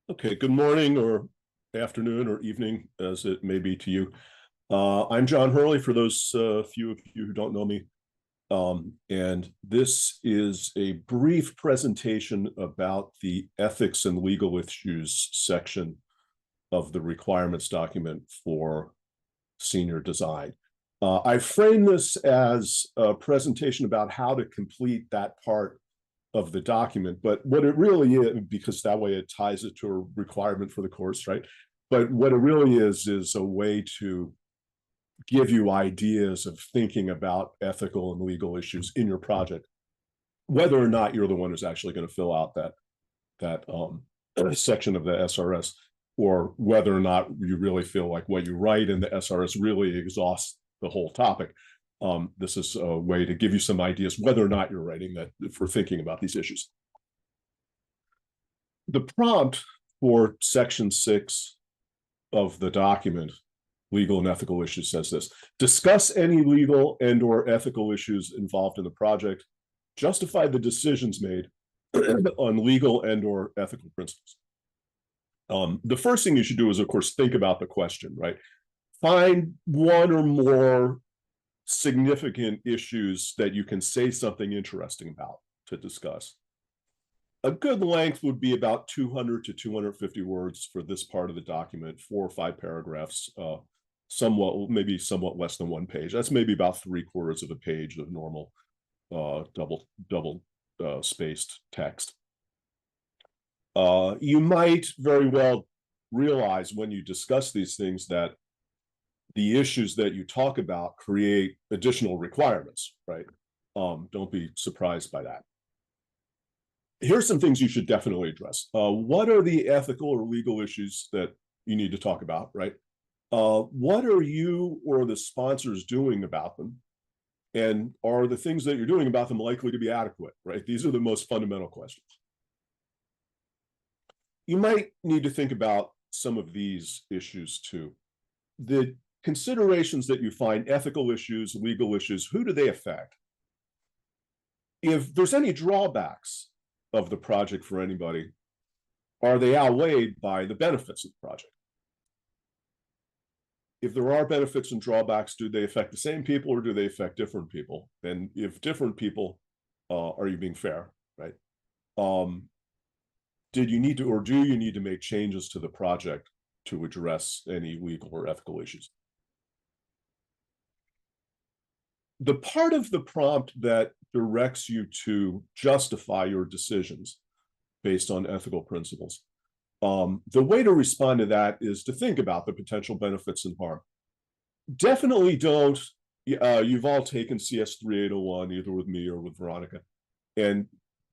Okay, good morning or afternoon or evening, as it may be to you. I'm John Hurley, for those few of you who don't know me. And this is a brief presentation about the ethics and legal issues section of the requirements document for senior design. I frame this as a presentation about how to complete that part of the document, but what it really is, because that way it ties it to a requirement for the course, right? But what it really is a way to give you ideas of thinking about ethical and legal issues in your project, whether or not you're the one who's actually going to fill out that section of the SRS, or whether or not you really feel like what you write in the SRS really exhausts the whole topic. This is a way to give you some ideas whether or not you're writing that for thinking about these issues. The prompt for section 6 of the document, legal and ethical issues, says this: discuss any legal and or ethical issues involved in the project, justify the decisions made on legal and or ethical principles. The first thing you should do is, of course, think about the question, right? Find one or more significant issues that you can say something interesting about to discuss. A good length would be about 200 to 250 words for this part of the document, 4 or 5 paragraphs, maybe somewhat less than 1 page. That's maybe about 3/4 of a page of normal double spaced text. You might very well realize when you discuss these things that the issues that you talk about create additional requirements, right? Don't be surprised by that. Here's some things you should definitely address. What are the ethical or legal issues that you need to talk about, right? What are you or the sponsors doing about them? And are the things that you're doing about them likely to be adequate, right? These are the most fundamental questions. You might need to think about some of these issues too. The considerations that you find, ethical issues, legal issues, who do they affect? If there's any drawbacks of the project for anybody, are they outweighed by the benefits of the project? If there are benefits and drawbacks, do they affect the same people or do they affect different people? And if different people, are you being fair, right? Did you need to, or do you need to make changes to the project to address any legal or ethical issues? The part of the prompt that directs you to justify your decisions based on ethical principles, the way to respond to that is to think about the potential benefits and harm. Definitely don't. You've all taken CS 3801 either with me or with Veronica, and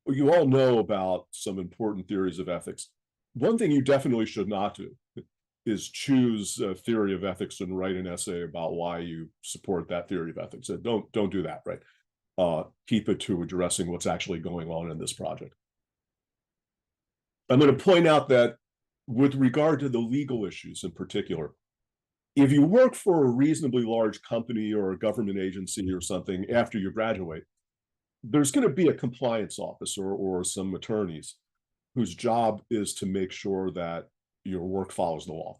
you all know about some important theories of ethics. One thing you definitely should not do is choose a theory of ethics and write an essay about why you support that theory of ethics. So don't do that, right? Keep it to addressing what's actually going on in this project. I'm going to point out that with regard to the legal issues in particular, if you work for a reasonably large company or a government agency or something after you graduate, there's going to be a compliance officer or some attorneys whose job is to make sure that your work follows the law.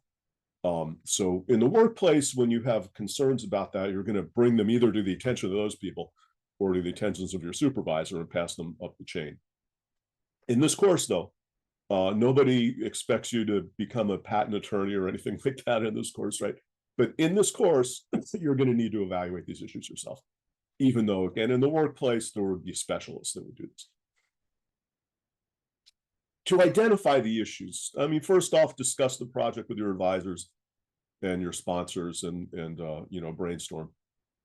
So in the workplace, when you have concerns about that, you're going to bring them either to the attention of those people or to the attentions of your supervisor and pass them up the chain. In this course, though, nobody expects you to become a patent attorney or anything like that in this course, right? But in this course, you're going to need to evaluate these issues yourself, even though, again, in the workplace, there would be specialists that would do this. To identify the issues, I mean, first off, discuss the project with your advisors and your sponsors and brainstorm.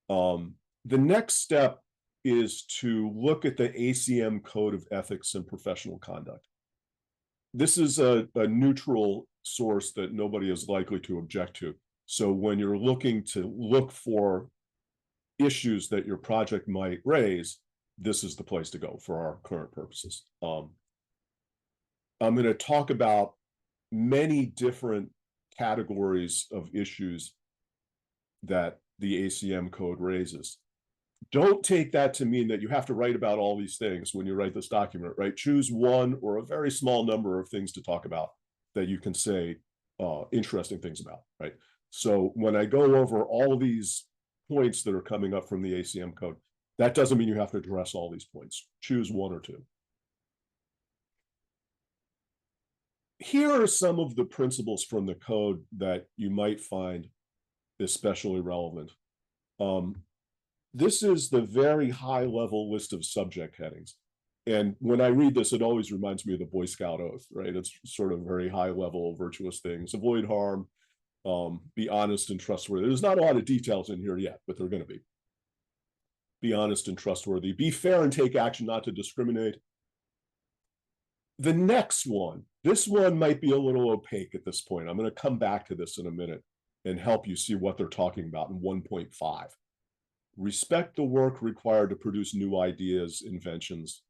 The next step is to look at the ACM Code of Ethics and Professional Conduct. This is a neutral source that nobody is likely to object to. So when you're looking to look for issues that your project might raise, this is the place to go for our current purposes. I'm going to talk about many different categories of issues that the ACM code raises. Don't take that to mean that you have to write about all these things when you write this document, right? Choose one or a very small number of things to talk about that you can say interesting things about, right? So when I go over all of these points that are coming up from the ACM code, that doesn't mean you have to address all these points. Choose one or two. Here are some of the principles from the code that you might find especially relevant. This is the very high level list of subject headings. And when I read this, it always reminds me of the Boy Scout oath, right? It's sort of very high level virtuous things. Avoid harm, be honest and trustworthy. There's not a lot of details in here yet, but they're going to be. Be honest and trustworthy. Be fair and take action not to discriminate. The next one, this one might be a little opaque at this point. I'm going to come back to this in a minute and help you see what they're talking about in 1.5. Respect the work required to produce new ideas, inventions,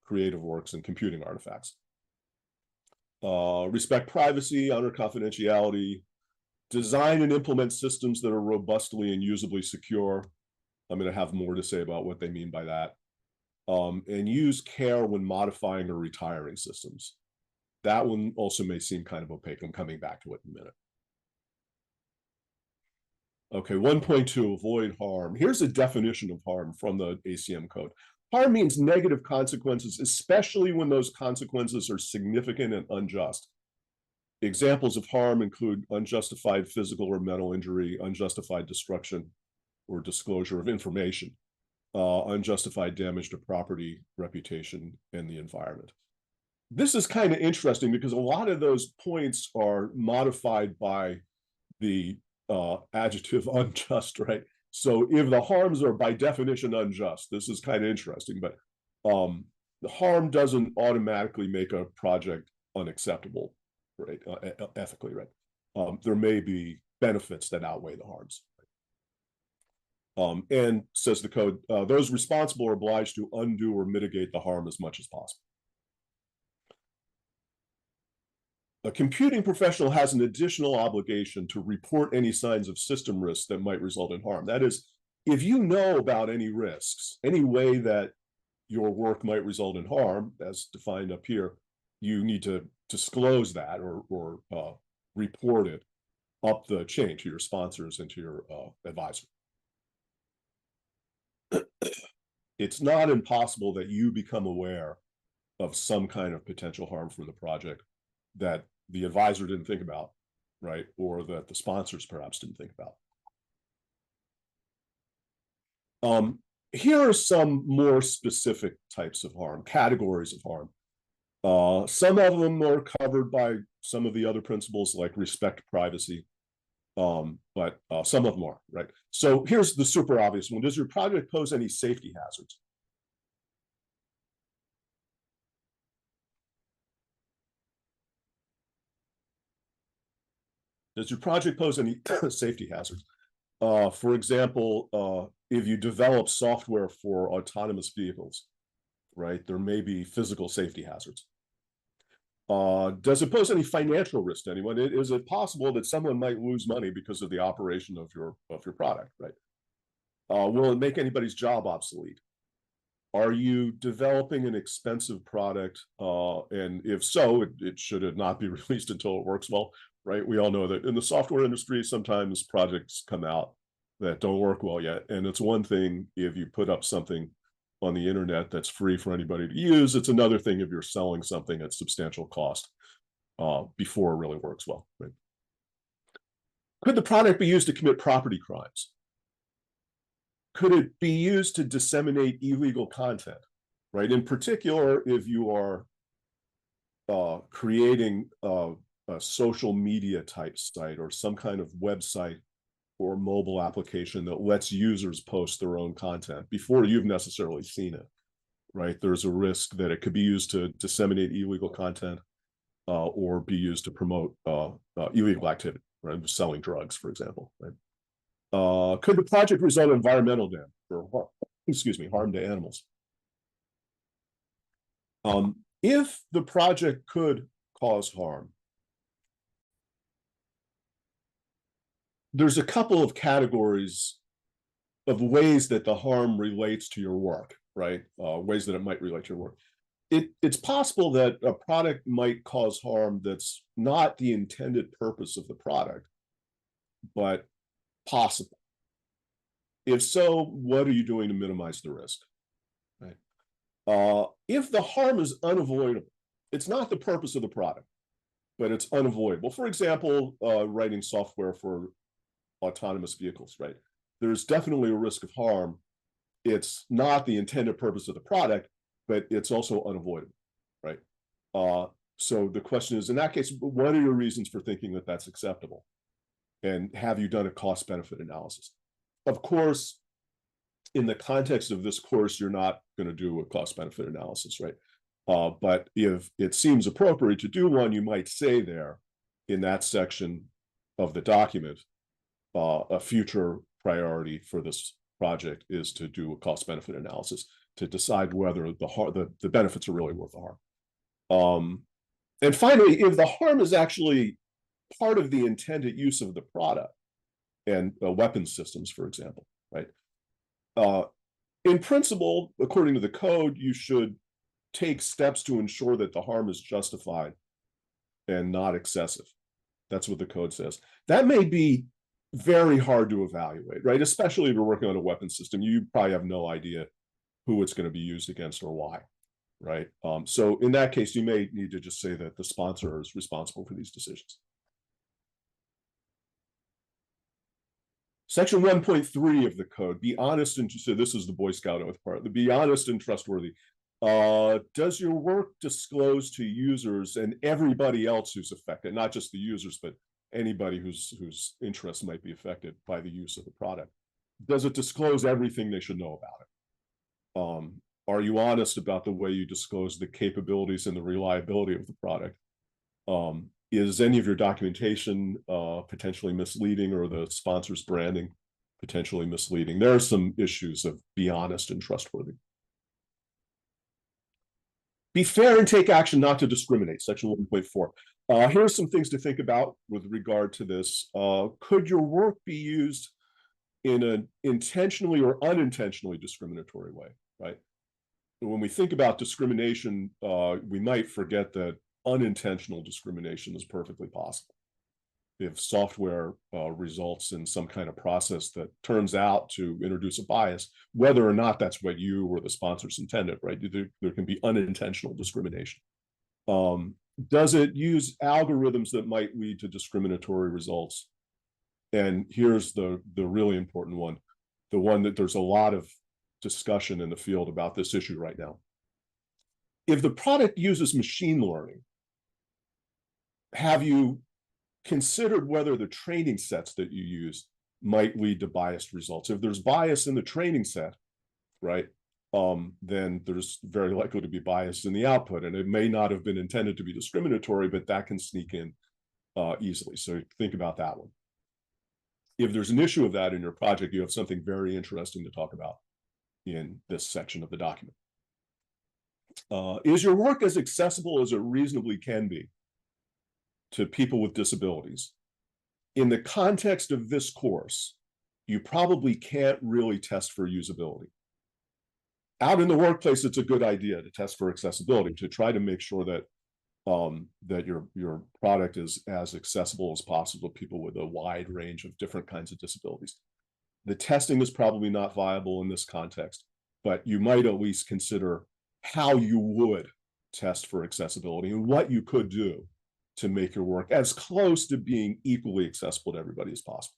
creative works, and computing artifacts. Respect privacy, honor confidentiality, design and implement systems that are robustly and usably secure. I'm going to have more to say about what they mean by that. And use care when modifying or retiring systems. That one also may seem kind of opaque. I'm coming back to it in a minute. Okay, 1.2, avoid harm. Here's a definition of harm from the ACM code. Harm means negative consequences, especially when those consequences are significant and unjust. Examples of harm include unjustified physical or mental injury, unjustified destruction or disclosure of information, unjustified damage to property, reputation, and the environment. This is kind of interesting because a lot of those points are modified by the adjective unjust, right? So if the harms are by definition unjust, this is kind of interesting, but the harm doesn't automatically make a project unacceptable, right? Ethically, right? There may be benefits that outweigh the harms. And says the code, those responsible are obliged to undo or mitigate the harm as much as possible. A computing professional has an additional obligation to report any signs of system risks that might result in harm. That is, if you know about any risks, any way that your work might result in harm, as defined up here, you need to disclose that or report it up the chain to your sponsors and to your advisor. It's not impossible that you become aware of some kind of potential harm from the project that the advisor didn't think about, right? Or that the sponsors perhaps didn't think about. Here are some more specific types of harm, categories of harm. Some of them are covered by some of the other principles like respect privacy, but some of them are, right? So here's the super obvious one. Does your project pose any safety hazards? Does your project pose any safety hazards? For example, if you develop software for autonomous vehicles, right, there may be physical safety hazards. Does it pose any financial risk to anyone? Is it possible that someone might lose money because of the operation of your product, right? Will it make anybody's job obsolete? Are you developing an expensive product? And if so, it should not be released until it works well, right? We all know that in the software industry, sometimes projects come out that don't work well yet. And it's one thing if you put up something on the internet that's free for anybody to use. It's another thing if you're selling something at substantial cost before it really works well, right? Could the product be used to commit property crimes? Could it be used to disseminate illegal content, right? In particular, if you are creating a social media type site or some kind of website or mobile application that lets users post their own content before you've necessarily seen it, right? There's a risk that it could be used to disseminate illegal content or be used to promote illegal activity, right? Selling drugs, for example, right? Could the project result in environmental damage or harm to animals? If the project could cause harm, there's a couple of categories of ways that the harm relates to your work, right? Ways that it might relate to your work. it's possible that a product might cause harm that's not the intended purpose of the product, but possible. If so, what are you doing to minimize the risk? Right. If the harm is unavoidable, it's not the purpose of the product, but it's unavoidable. For example, writing software for autonomous vehicles, right? There's definitely a risk of harm. It's not the intended purpose of the product, but it's also unavoidable, right? So the question is, in that case, what are your reasons for thinking that that's acceptable? And have you done a cost-benefit analysis? Of course, in the context of this course, you're not going to do a cost-benefit analysis, right? But if it seems appropriate to do one, you might say there in that section of the document, a future priority for this project is to do a cost-benefit analysis to decide whether the benefits are really worth the harm. And finally, if the harm is actually part of the intended use of the product and weapons systems, for example, right? In principle, according to the code, you should take steps to ensure that the harm is justified and not excessive. That's what the code says. That may be very hard to evaluate, right? Especially if you're working on a weapons system, you probably have no idea who it's going to be used against or why, right? So in that case, you may need to just say that the sponsor is responsible for these decisions. Section 1.3 of the code, be honest and so this is the Boy Scout oath part, the be honest and trustworthy. Does your work disclose to users and everybody else who's affected, not just the users, but anybody whose interests might be affected by the use of the product? Does it disclose everything they should know about it? Are you honest about the way you disclose the capabilities and the reliability of the product? Is any of your documentation potentially misleading, or the sponsor's branding potentially misleading? There are some issues of be honest and trustworthy. Be fair and take action not to discriminate, section 1.4. Here's some things to think about with regard to this. Could your work be used in an intentionally or unintentionally discriminatory way, right? When we think about discrimination, we might forget that unintentional discrimination is perfectly possible. If software results in some kind of process that turns out to introduce a bias, whether or not that's what you or the sponsors intended, right? There can be unintentional discrimination. Does it use algorithms that might lead to discriminatory results? And here's the really important one, the one that there's a lot of discussion in the field about this issue right now. If the product uses machine learning, have you considered whether the training sets that you use might lead to biased results? If there's bias in the training set, right, then there's very likely to be bias in the output, and it may not have been intended to be discriminatory, but that can sneak in easily. So think about that one. If there's an issue of that in your project, you have something very interesting to talk about in this section of the document. Is your work as accessible as it reasonably can be to people with disabilities? In the context of this course, you probably can't really test for usability. Out in the workplace, it's a good idea to test for accessibility, to try to make sure that that your product is as accessible as possible to people with a wide range of different kinds of disabilities. The testing is probably not viable in this context, but you might at least consider how you would test for accessibility and what you could do to make your work as close to being equally accessible to everybody as possible.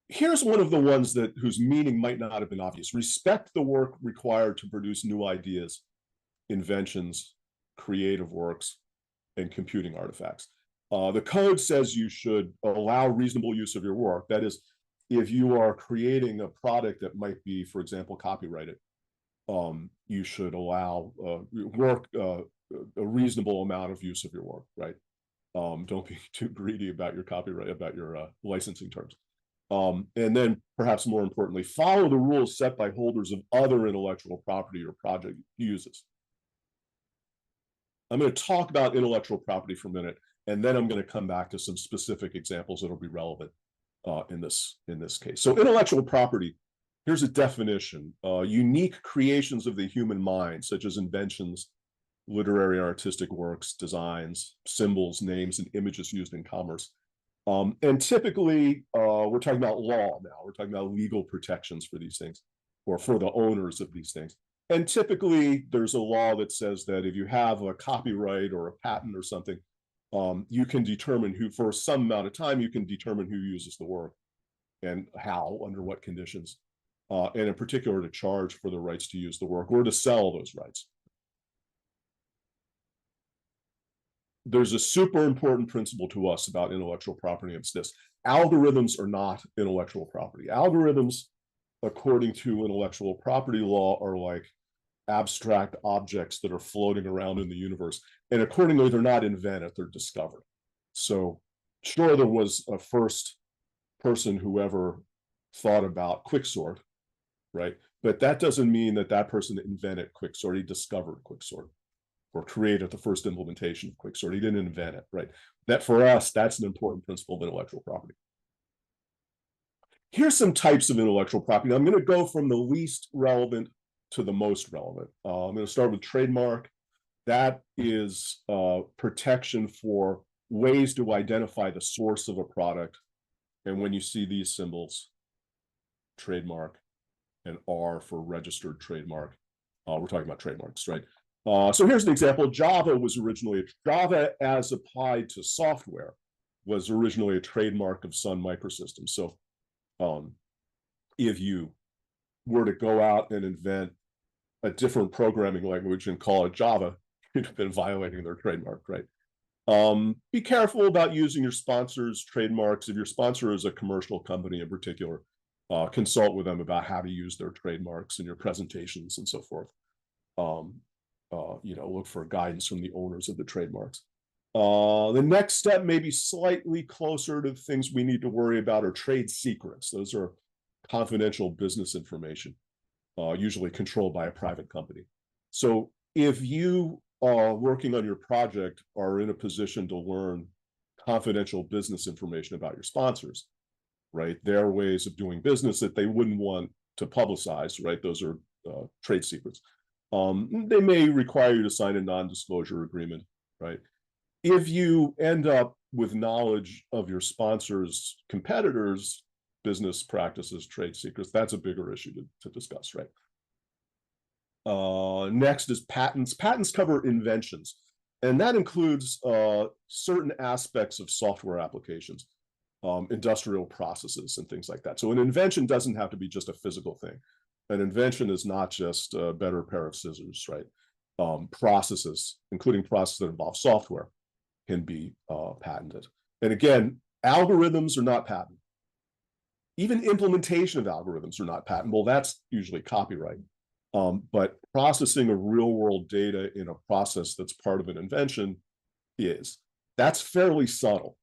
Here's one of the ones whose meaning might not have been obvious. Respect the work required to produce new ideas, inventions, creative works, and computing artifacts. The code says you should allow reasonable use of your work. That is, if you are creating a product that might be, for example, copyrighted, you should allow a reasonable amount of use of your work, right? Don't be too greedy about your copyright, about your licensing terms. And then, perhaps more importantly, follow the rules set by holders of other intellectual property your project uses. I'm going to talk about intellectual property for a minute, and then I'm going to come back to some specific examples that will be relevant in this case. So intellectual property Here's a definition: unique creations of the human mind, such as inventions, literary and artistic works, designs, symbols, names, and images used in commerce. And typically, we're talking about law now. We're talking about legal protections for these things, or for the owners of these things. And typically, there's a law that says that if you have a copyright or a patent or something, you can determine who, for some amount of time, you can determine who uses the work and how, under what conditions, and in particular, to charge for the rights to use the work or to sell those rights. There's a super important principle to us about intellectual property, and it's this: algorithms are not intellectual property. Algorithms, according to intellectual property law, are like abstract objects that are floating around in the universe, and accordingly, they're not invented, they're discovered. So sure, there was a first person who ever thought about quicksort, right? But that doesn't mean that that person invented quicksort. He discovered quicksort or created the first implementation of quicksort. He didn't invent it, right? That, for us, that's an important principle of intellectual property. Here's some types of intellectual property. I'm going to go from the least relevant to the most relevant. I'm going to start with trademark. That is protection for ways to identify the source of a product. And when you see these symbols, trademark and R for registered trademark, we're talking about trademarks, right? So here's an example. Java as applied to software was originally a trademark of Sun Microsystems. So if you were to go out and invent a different programming language and call it Java, you'd have been violating their trademark, right? Be careful about using your sponsor's trademarks. If your sponsor is a commercial company in particular, consult with them about how to use their trademarks in your presentations and so forth. Look for guidance from the owners of the trademarks. The next step may be slightly closer to things we need to worry about are trade secrets. Those are confidential business information, usually controlled by a private company. So if you working on your project are in a position to learn confidential business information about your sponsors, right? There are ways of doing business that they wouldn't want to publicize, right? Those are trade secrets. They may require you to sign a non-disclosure agreement, right? If you end up with knowledge of your sponsor's competitors' business practices, trade secrets, that's a bigger issue to discuss, right? Next is patents. Patents cover inventions, and that includes certain aspects of software applications, industrial processes, and things like that. So an invention doesn't have to be just a physical thing. An invention is not just a better pair of scissors, right? Processes, including processes that involve software, can be patented. And again, algorithms are not patented. Even implementation of algorithms are not patentable. That's usually copyright. But processing of real-world data in a process that's part of an invention is. That's fairly subtle.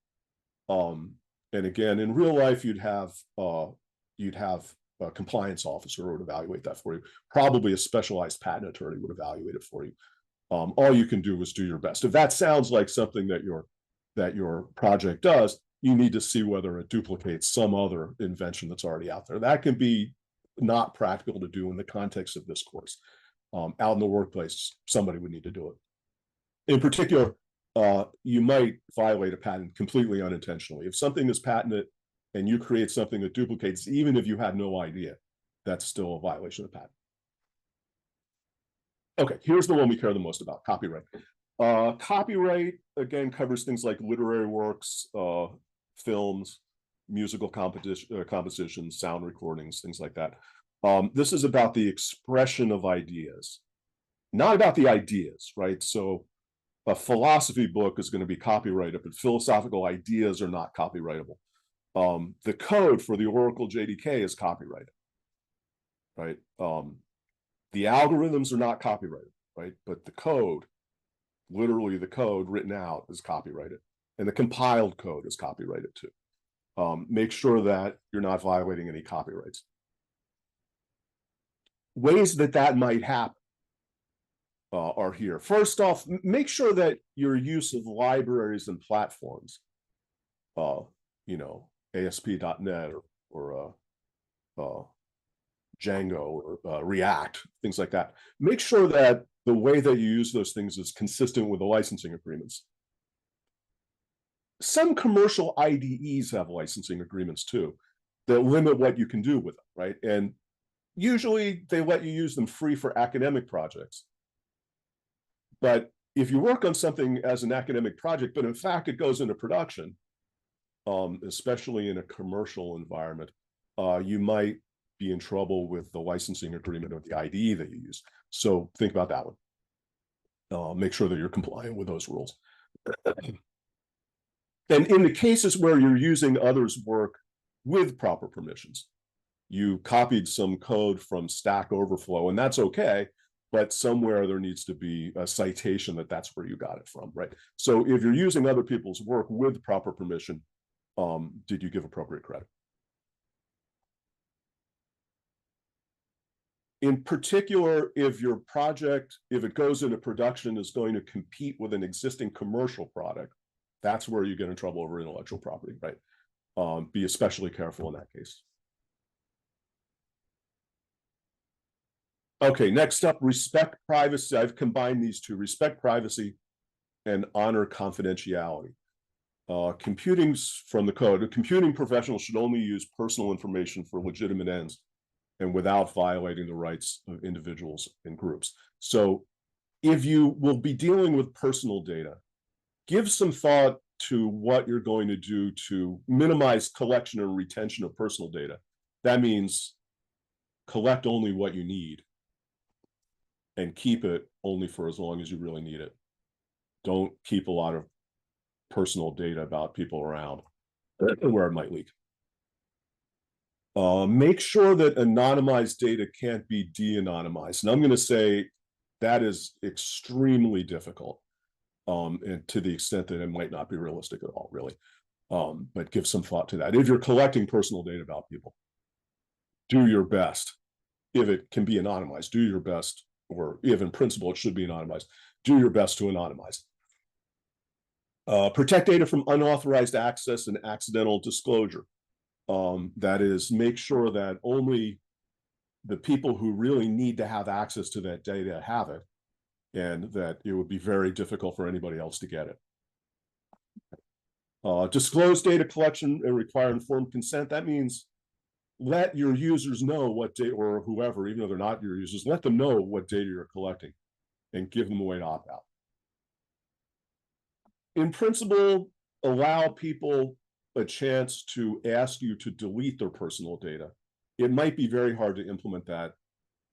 And again, in real life, you'd have a compliance officer who would evaluate that for you. Probably a specialized patent attorney would evaluate it for you. All you can do is do your best. If that sounds like something that your project does, you need to see whether it duplicates some other invention that's already out there. That can be not practical to do in the context of this course. Out in the workplace, somebody would need to do it. In particular, you might violate a patent completely unintentionally. If something is patented and you create something that duplicates, even if you had no idea, that's still a violation of patent. Okay, here's the one we care the most about, copyright. Copyright, again, covers things like literary works, films, musical compositions, sound recordings, things like that. This is about the expression of ideas, not about the ideas, right? So a philosophy book is going to be copyrighted, but philosophical ideas are not copyrightable. The code for the Oracle JDK is copyrighted, right? The algorithms are not copyrighted, right? But the code, literally the code written out, is copyrighted. And the compiled code is copyrighted too. Make sure that you're not violating any copyrights. Ways that might happen are here. First off, make sure that your use of libraries and platforms, ASP.NET or Django or React, things like that. Make sure that the way that you use those things is consistent with the licensing agreements. Some commercial IDEs have licensing agreements too that limit what you can do with them, right? And usually they let you use them free for academic projects. But if you work on something as an academic project, but in fact it goes into production, especially in a commercial environment, you might be in trouble with the licensing agreement or the IDE that you use. So think about that one. Make sure that you're compliant with those rules. And in the cases where you're using others' work with proper permissions, you copied some code from Stack Overflow, and that's okay, but somewhere there needs to be a citation that that's where you got it from, right? So if you're using other people's work with proper permission, did you give appropriate credit? In particular, if your project, if it goes into production, is going to compete with an existing commercial product, that's where you get in trouble over intellectual property, right? Be especially careful in that case. Okay, next up, respect privacy. I've combined these two, respect privacy and honor confidentiality. Computing's from the code. A computing professional should only use personal information for legitimate ends and without violating the rights of individuals and groups. So if you will be dealing with personal data, give some thought to what you're going to do to minimize collection and retention of personal data. That means collect only what you need and keep it only for as long as you really need it. Don't keep a lot of personal data about people around where it might leak. Make sure that anonymized data can't be de-anonymized. And I'm going to say that is extremely difficult, and to the extent that it might not be realistic at all, really. But give some thought to that. If you're collecting personal data about people, do your best. If it can be anonymized, do your best, or if in principle it should be anonymized, do your best to anonymize. Protect data from unauthorized access and accidental disclosure. That is, make sure that only the people who really need to have access to that data have it, and that it would be very difficult for anybody else to get it. Disclose data collection and require informed consent. That means let your users know what data, or whoever, even though they're not your users, let them know what data you're collecting and give them a way to opt out. In principle, allow people a chance to ask you to delete their personal data. It might be very hard to implement that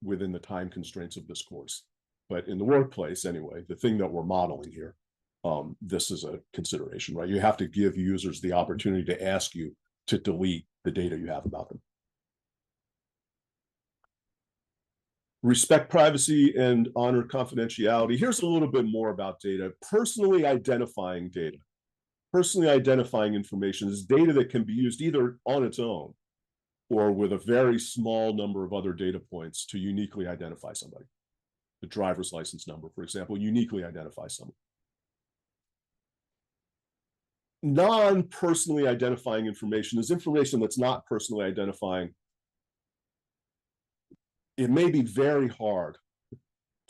within the time constraints of this course, but in the workplace anyway, the thing that we're modeling here, this is a consideration, right? You have to give users the opportunity to ask you to delete the data you have about them. Respect privacy and honor confidentiality. Here's a little bit more about data. Personally identifying data. Personally identifying information is data that can be used either on its own or with a very small number of other data points to uniquely identify somebody. The driver's license number, for example, uniquely identifies someone. Non-personally identifying information is information that's not personally identifying. It may be very hard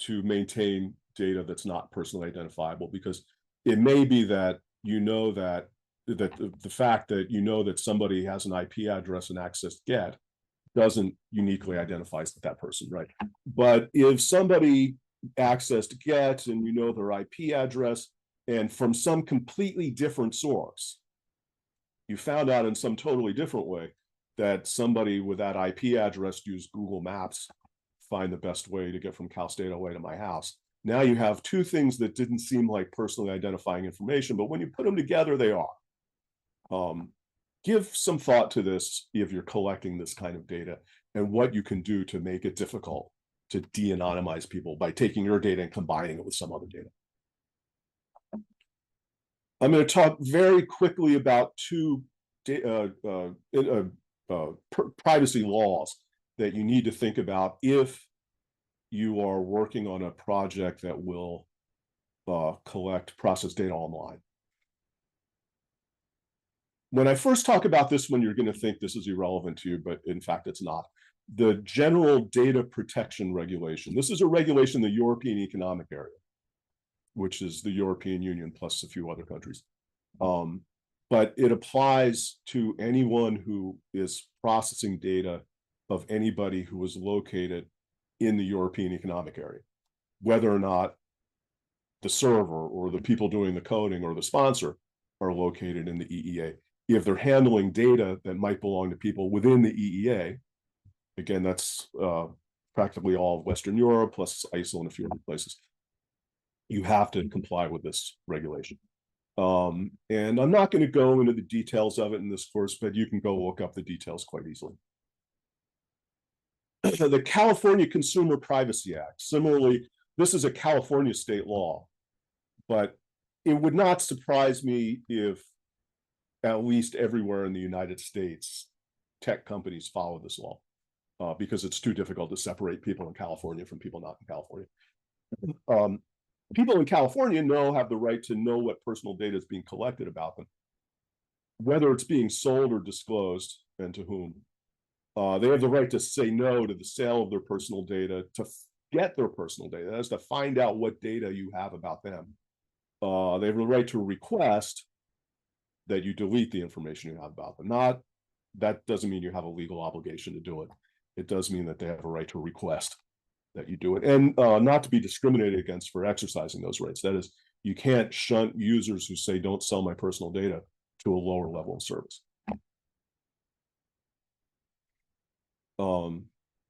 to maintain data that's not personally identifiable, because it may be that you know that the fact that you know that somebody has an IP address and access GET doesn't uniquely identify that person, right? But if somebody accessed GET and you know their IP address, and from some completely different source, you found out in some totally different way that somebody with that IP address used Google Maps to find the best way to get from Cal State away to my house. Now you have two things that didn't seem like personally identifying information, but when you put them together, they are. Give some thought to this if you're collecting this kind of data, and what you can do to make it difficult to de-anonymize people by taking your data and combining it with some other data. I'm going to talk very quickly about two privacy laws that you need to think about if you are working on a project that will process data online. When I first talk about this one, you're going to think this is irrelevant to you, but in fact, it's not. the General Data Protection Regulation. This is a regulation in the European Economic Area, which is the European Union plus a few other countries. But it applies to anyone who is processing data of anybody who is located in the European Economic Area, whether or not the server or the people doing the coding or the sponsor are located in the EEA. If they're handling data that might belong to people within the EEA, again, that's practically all of Western Europe, plus Iceland and a few other places, you have to comply with this regulation. And I'm not going to go into the details of it in this course, but you can go look up the details quite easily. The California Consumer Privacy Act. Similarly, this is a California state law, but it would not surprise me if at least everywhere in the United States, tech companies follow this law because it's too difficult to separate people in California from people not in California. People in California have the right to know what personal data is being collected about them, whether it's being sold or disclosed, and to whom. They have the right to say no to the sale of their personal data, to get their personal data, that is to find out what data you have about them. They have the right to request that you delete the information you have about them. That doesn't mean you have a legal obligation to do it. It does mean that they have a right to request that you do it, and not to be discriminated against for exercising those rights. That is, you can't shunt users who say, don't sell my personal data, to a lower level of service.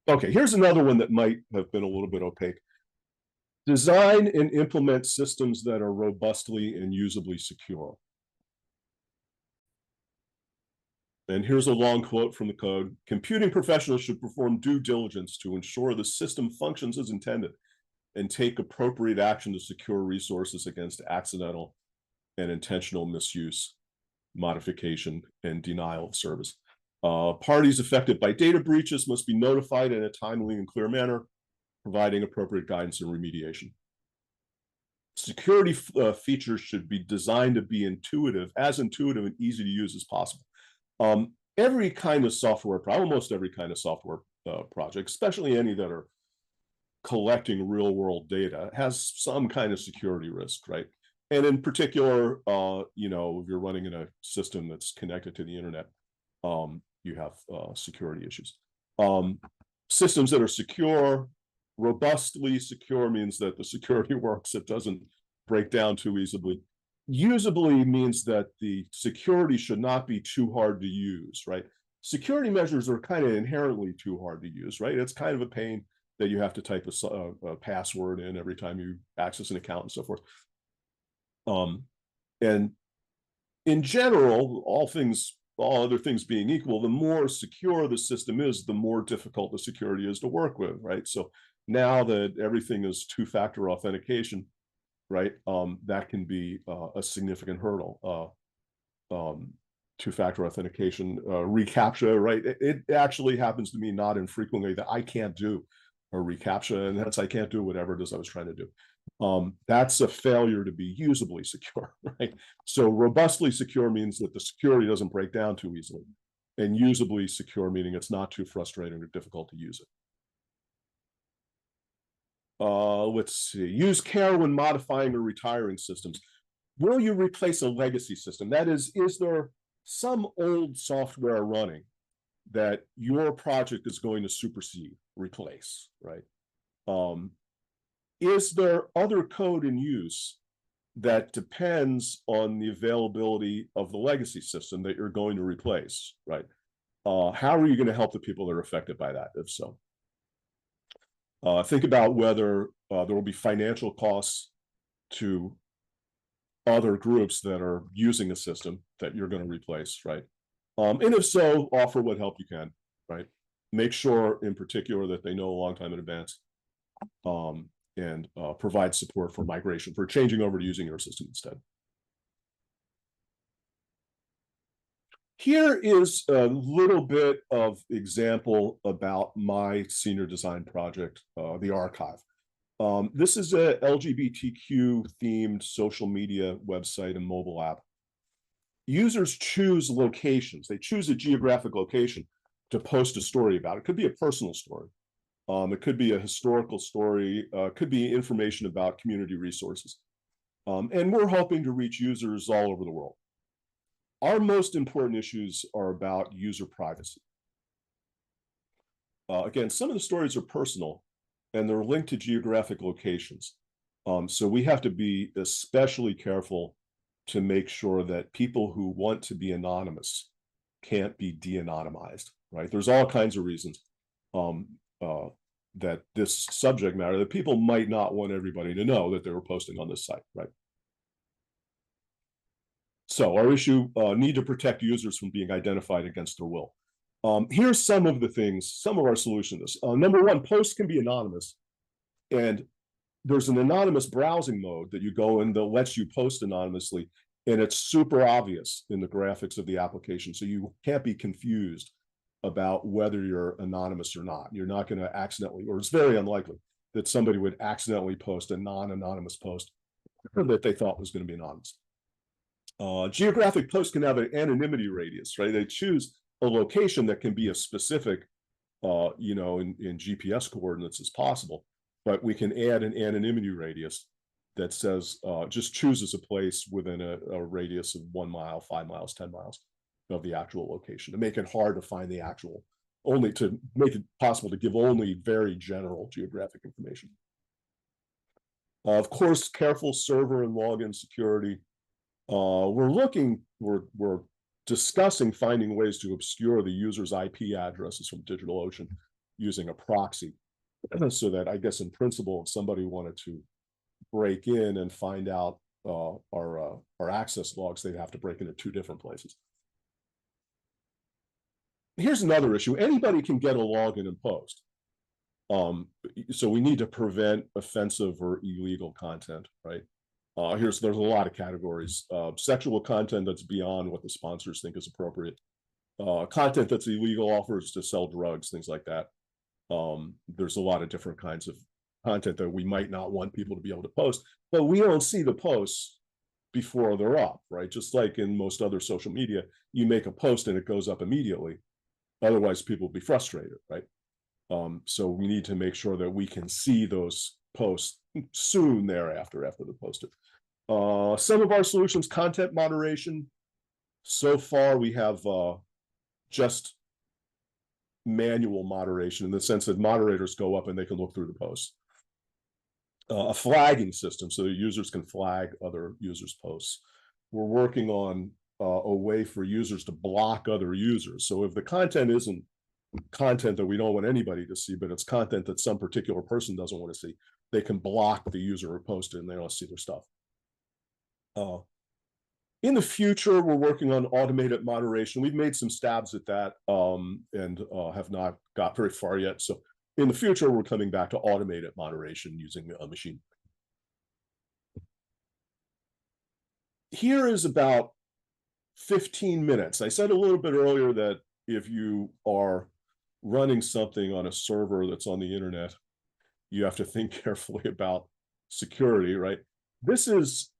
Okay, here's another one that might have been a little bit opaque. Design and implement systems that are robustly and usably secure. And here's a long quote from the code. Computing professionals should perform due diligence to ensure the system functions as intended and take appropriate action to secure resources against accidental and intentional misuse, modification, and denial of service. Parties affected by data breaches must be notified in a timely and clear manner, providing appropriate guidance and remediation. Security features should be designed to be as intuitive and easy to use as possible. Every kind of software, almost every kind of software project, especially any that are collecting real world data, has some kind of security risk, right? And in particular, if you're running in a system that's connected to the internet, you have security issues. Systems that are secure, robustly secure means that the security works, it doesn't break down too easily. Usably means that the security should not be too hard to use, right? Security measures are kind of inherently too hard to use, right? It's kind of a pain that you have to type a password in every time you access an account and so forth. And in general, all other things being equal, the more secure the system is, the more difficult the security is to work with, right? So now that everything is two-factor authentication, right, that can be a significant hurdle. Two-factor authentication, reCAPTCHA, right? It actually happens to me not infrequently that I can't do a reCAPTCHA, and that's I can't do whatever it is I was trying to do. That's a failure to be usably secure, right? So robustly secure means that the security doesn't break down too easily, and usably secure meaning it's not too frustrating or difficult to use it. Let's see. Use care when modifying or retiring systems. Will you replace a legacy system? That is there some old software running that your project is going to supersede, replace, right? Is there other code in use that depends on the availability of the legacy system that you're going to replace, right? How are you going to help the people that are affected by that, if so? Think about whether there will be financial costs to other groups that are using a system that you're going to replace, right? And if so, offer what help you can, right? Make sure in particular that they know a long time in advance, and provide support for migration, for changing over to using your system instead. Here is a little bit of example about my senior design project, the archive. This is a LGBTQ themed social media website and mobile app. Users choose locations. They choose a geographic location to post a story about. It could be a personal story. It could be a historical story, could be information about community resources. And we're hoping to reach users all over the world. Our most important issues are about user privacy. Again, some of the stories are personal and they're linked to geographic locations. So we have to be especially careful to make sure that people who want to be anonymous can't be de-anonymized, right? There's all kinds of reasons that this subject matter, that people might not want everybody to know that they were posting on this site, right? So our issue, need to protect users from being identified against their will. Here's some of the things, some of our solutions. Number one, posts can be anonymous. And there's an anonymous browsing mode that you go in that lets you post anonymously. And it's super obvious in the graphics of the application. So you can't be confused about whether you're anonymous or not. You're not going to accidentally, or it's very unlikely that somebody would accidentally post a non-anonymous post that they thought was going to be anonymous. Geographic posts can have an anonymity radius, right? They choose a location that can be as specific, in GPS coordinates as possible, but we can add an anonymity radius that says, just chooses a place within a radius of 1 mile, 5 miles, 10 miles of the actual location to make it hard to find the actual, only to make it possible to give only very general geographic information. Of course, careful server and login security. We're discussing finding ways to obscure the user's IP addresses from DigitalOcean using a proxy, so that I guess in principle, if somebody wanted to break in and find out our access logs, they'd have to break into 2 different places. Here's another issue. Anybody can get a login and post. So we need to prevent offensive or illegal content, right? There's a lot of categories. Sexual content that's beyond what the sponsors think is appropriate. Content that's illegal, offers to sell drugs, things like that. There's a lot of different kinds of content that we might not want people to be able to post, but we don't see the posts before they're up, right? Just like in most other social media, you make a post and it goes up immediately. Otherwise, people will be frustrated, right? So we need to make sure that we can see those posts soon thereafter, after they're posted. Some of our solutions, content moderation. So far, we have just manual moderation in the sense that moderators go up and they can look through the posts. A flagging system so that users can flag other users' posts. We're working on a way for users to block other users. So if the content isn't content that we don't want anybody to see, but it's content that some particular person doesn't want to see, they can block the user who posted and they don't see their stuff. In the future, we're working on automated moderation. We've made some stabs at that and have not got very far yet. So in the future, we're coming back to automated moderation using a machine. Here is about 15 minutes. I said a little bit earlier that if you are running something on a server that's on the internet, you have to think carefully about security, right? This is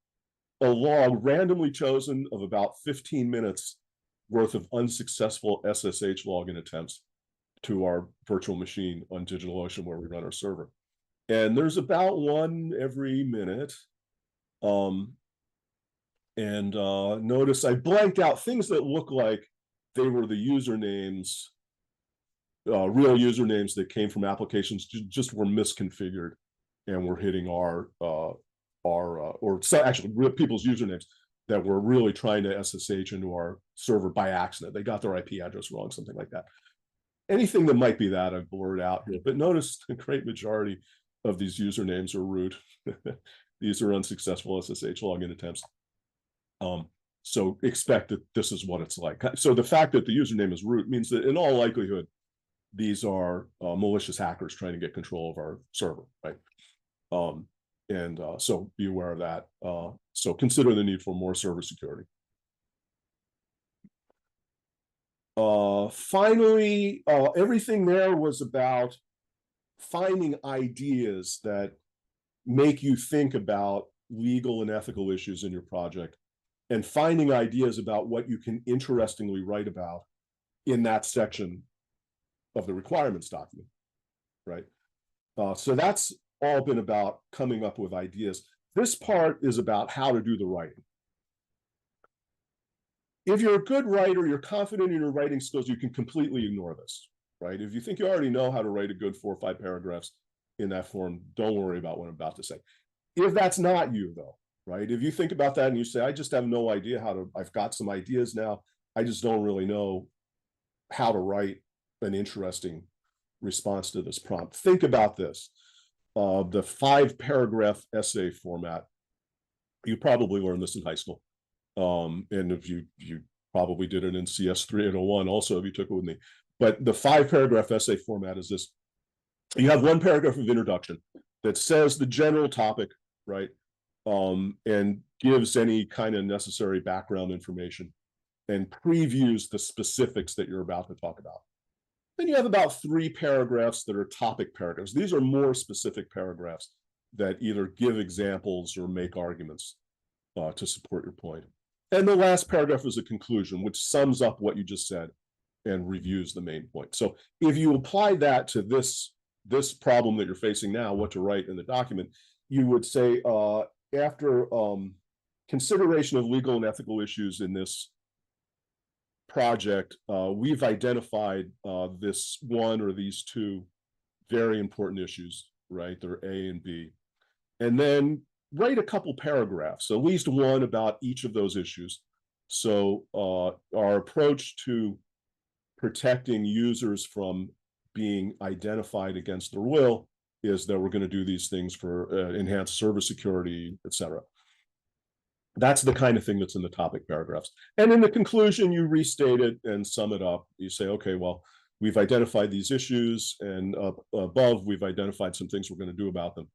a log randomly chosen of about 15 minutes worth of unsuccessful SSH login attempts to our virtual machine on DigitalOcean where we run our server. And there's about 1 every minute. Notice I blanked out things that look like they were the usernames, real usernames that came from applications, just were misconfigured and were hitting actually real people's usernames that were really trying to SSH into our server by accident. They got their IP address wrong, something like that. Anything that might be that, I've blurred out here. But notice the great majority of these usernames are root. These are unsuccessful SSH login attempts. So expect that this is what it's like. So the fact that the username is root means that in all likelihood, these are malicious hackers trying to get control of our server, right? So be aware of that. So consider the need for more server security. Finally, everything there was about finding ideas that make you think about legal and ethical issues in your project, and finding ideas about what you can interestingly write about in that section of the requirements document, right? So that's all been about coming up with ideas. This part is about how to do the writing. If you're a good writer, you're confident in your writing skills, you can completely ignore this, right? If you think you already know how to write a good 4 or 5 paragraphs in that form, don't worry about what I'm about to say. If that's not you, though, right? If you think about that and you say, I just have no idea how to, I've got some ideas now, I just don't really know how to write an interesting response to this prompt. Think about this. The 5-paragraph essay format, you probably learned this in high school. And if you probably did it in CS 3801 also, if you took it with me. But the 5-paragraph essay format is this. You have 1 paragraph of introduction that says the general topic, right? And gives any kind of necessary background information and previews the specifics that you're about to talk about. Then you have about 3 paragraphs that are topic paragraphs. These are more specific paragraphs that either give examples or make arguments to support your point. And the last paragraph is a conclusion, which sums up what you just said and reviews the main point. So if you apply that to this problem that you're facing now, what to write in the document, you would say, after consideration of legal and ethical issues in this project, we've identified this one or these 2 very important issues, right? They're A and B. And then write a couple paragraphs, at least one about each of those issues. So our approach to protecting users from being identified against their will is that we're going to do these things for enhanced server security, et cetera. That's the kind of thing that's in the topic paragraphs. And in the conclusion, you restate it and sum it up. You say, okay, well, we've identified these issues, and above, we've identified some things we're going to do about them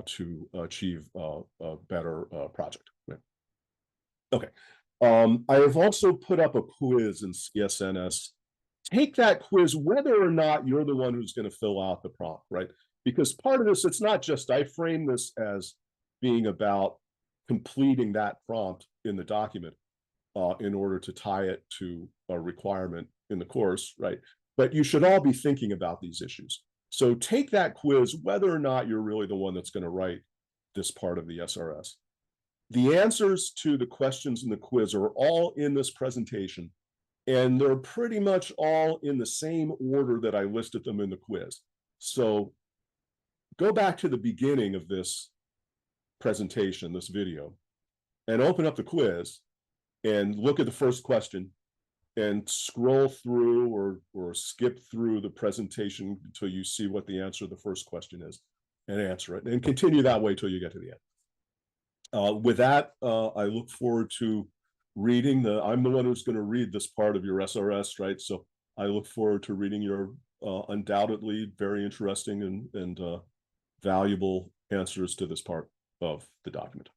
to achieve a better project. Right? Okay. I have also put up a quiz in CSNS. Take that quiz, whether or not you're the one who's going to fill out the prompt, right? Because part of this, it's not just, I frame this as being about completing that prompt in the document in order to tie it to a requirement in the course, right? But you should all be thinking about these issues. So take that quiz, whether or not you're really the one that's going to write this part of the SRS. The answers to the questions in the quiz are all in this presentation, and they're pretty much all in the same order that I listed them in the quiz. So go back to the beginning of this presentation, this video, and open up the quiz and look at the first question and scroll through or skip through the presentation until you see what the answer to the first question is and answer it, and continue that way till you get to the end. With that, I look forward to reading I'm the one who's going to read this part of your SRS, right? So I look forward to reading your undoubtedly very interesting and valuable answers to this part of the document.